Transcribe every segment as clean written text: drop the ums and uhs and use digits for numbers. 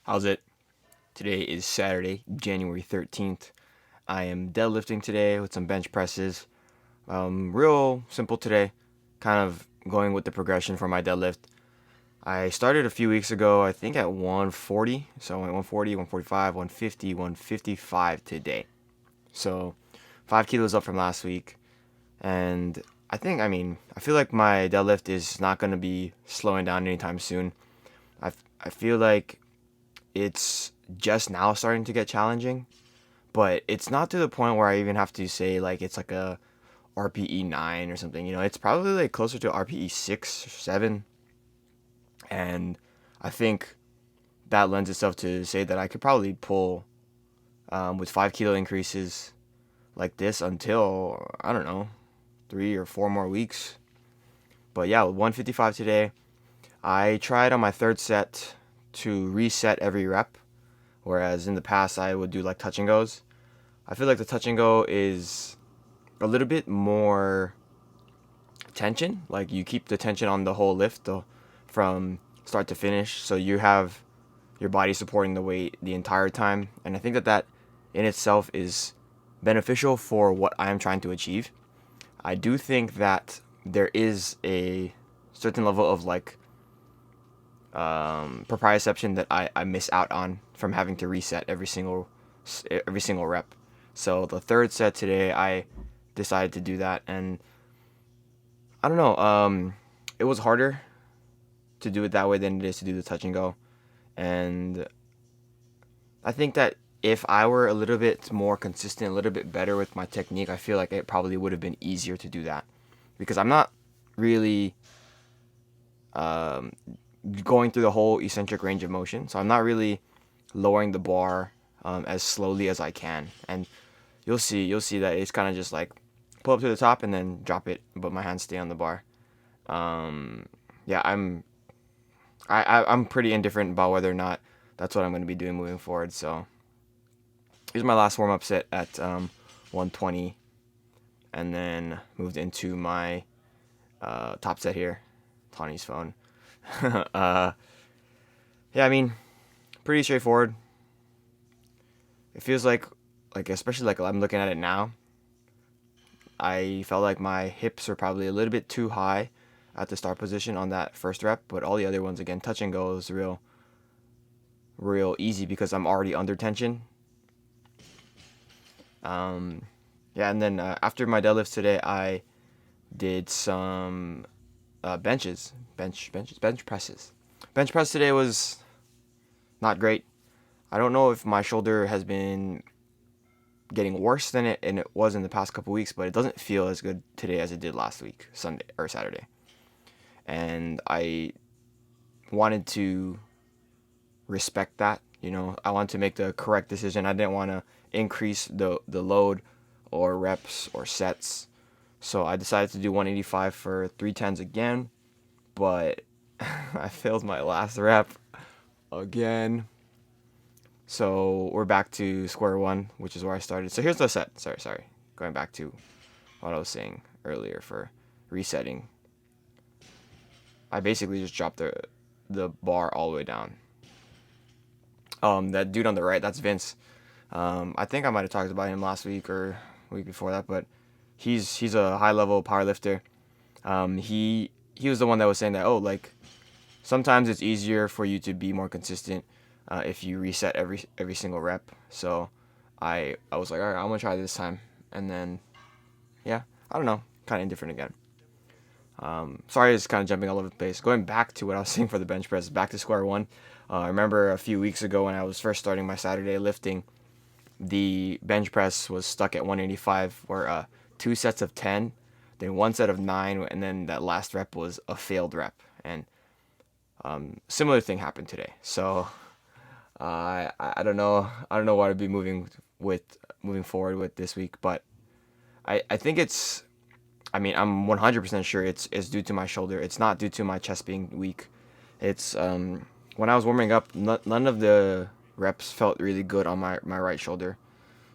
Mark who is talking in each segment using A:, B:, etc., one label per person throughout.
A: How's it? Today is Saturday, January 13th. I am deadlifting today with some bench presses. Real simple today, kind of going with the progression for my deadlift. I started a few weeks ago, I think at 140. So I went 140, 145, 150, 155 today. So 5 kilos up from last week. And I feel like my deadlift is not going to be slowing down anytime soon. I feel like it's just now starting to get challenging, but it's not to the point where I even have to say like it's like a RPE 9 or something. It's probably like closer to RPE 6 or 7, and I think that lends itself to say that I could probably pull with 5 kilo increases like this until I don't know 3 or 4 more weeks. But yeah, with 155 today, I tried on my third set to reset every rep, whereas in the past I would do like touch and goes. I feel like the touch and go is a little bit more tension. Like you keep the tension on the whole lift from start to finish, so you have your body supporting the weight the entire time. And I think that in itself is beneficial for what I'm trying to achieve. I do think that there is a certain level of like proprioception that I miss out on from having to reset every single rep. So the third set today, I decided to do that, and I don't know. It was harder to do it that way than it is to do the touch and go, and I think that if I were a little bit more consistent, a little bit better with my technique, I feel like it probably would have been easier to do that, because I'm not really um, going through the whole eccentric range of motion, so I'm not really lowering the bar as slowly as I can, and you'll see that it's kind of just like pull up to the top and then drop it, but my hands stay on the bar. Yeah, I'm pretty indifferent about whether or not that's what I'm going to be doing moving forward. So here's my last warm up set at 120, and then moved into my top set here. Tawny's phone. uh, yeah, I mean, pretty straightforward. It feels like especially like I'm looking at it now, I felt like my hips were probably a little bit too high at the start position on that first rep, but all the other ones again, touch and go is real easy because I'm already under tension. Um, yeah, and then after my deadlifts today, I did some bench presses. Bench press today was not great. I don't know if my shoulder has been getting worse than it was in the past couple weeks, but it doesn't feel as good today as it did last week, Sunday or Saturday. And I wanted to respect that. I wanted to make the correct decision. I didn't want to increase the load or reps or sets. So I decided to do 185 for 310s again, but I failed my last rep again. So we're back to square one, which is where I started. So here's the set. Sorry. Going back to what I was saying earlier for resetting. I basically just dropped the bar all the way down. That dude on the right, that's Vince. I think I might have talked about him last week or week before that, but he's a high level powerlifter. He was the one that was saying that like sometimes it's easier for you to be more consistent if you reset every single rep. So I was like, all right, I'm gonna try this time, and then yeah, I don't know, kind of indifferent again. Sorry, it's kind of jumping all over the place. Going back to what I was saying for the bench press, back to square one. I remember a few weeks ago when I was first starting my Saturday lifting, the bench press was stuck at 185, where 2 sets of 10, then 1 set of 9, and then that last rep was a failed rep. And similar thing happened today. So I don't know. I don't know what I'd be moving forward with this week, but I think it's. I mean, I'm 100% sure it's due to my shoulder. It's not due to my chest being weak. It's when I was warming up, none of the reps felt really good on my right shoulder.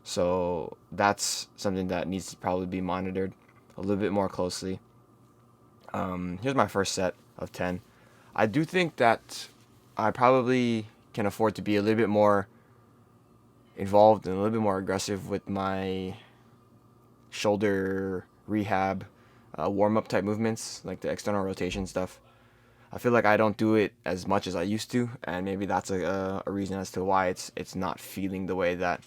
A: So that's something that needs to probably be monitored a little bit more closely. Here's my first set of 10. I do think that I probably can afford to be a little bit more involved and a little bit more aggressive with my shoulder rehab, warm-up type movements, like the external rotation stuff. I feel like I don't do it as much as I used to, and maybe that's a reason as to why it's not feeling the way that,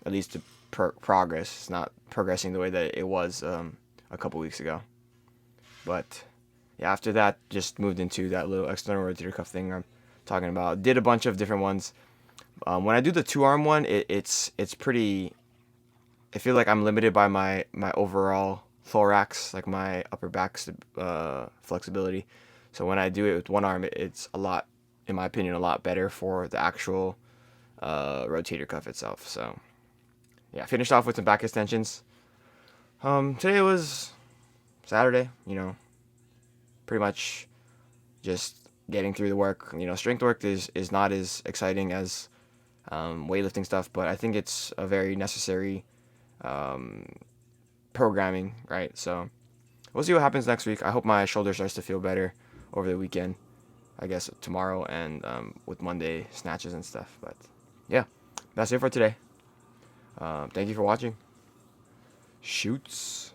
A: at least the progress, it's not progressing the way that it was a couple weeks ago. But yeah, after that, just moved into that little external rotator cuff thing I'm talking about. Did a bunch of different ones. When I do the two arm one, it's pretty. I feel like I'm limited by my overall thorax, like my upper back flexibility. So when I do it with one arm, it's a lot, in my opinion, a lot better for the actual rotator cuff itself. So yeah, finished off with some back extensions. Today was Saturday, pretty much just getting through the work. Strength work is not as exciting as weightlifting stuff, but I think it's a very necessary programming, right? So we'll see what happens next week. I hope my shoulder starts to feel better over the weekend. I guess tomorrow and with Monday snatches and stuff. But yeah, that's it for today. Thank you for watching. Shoots.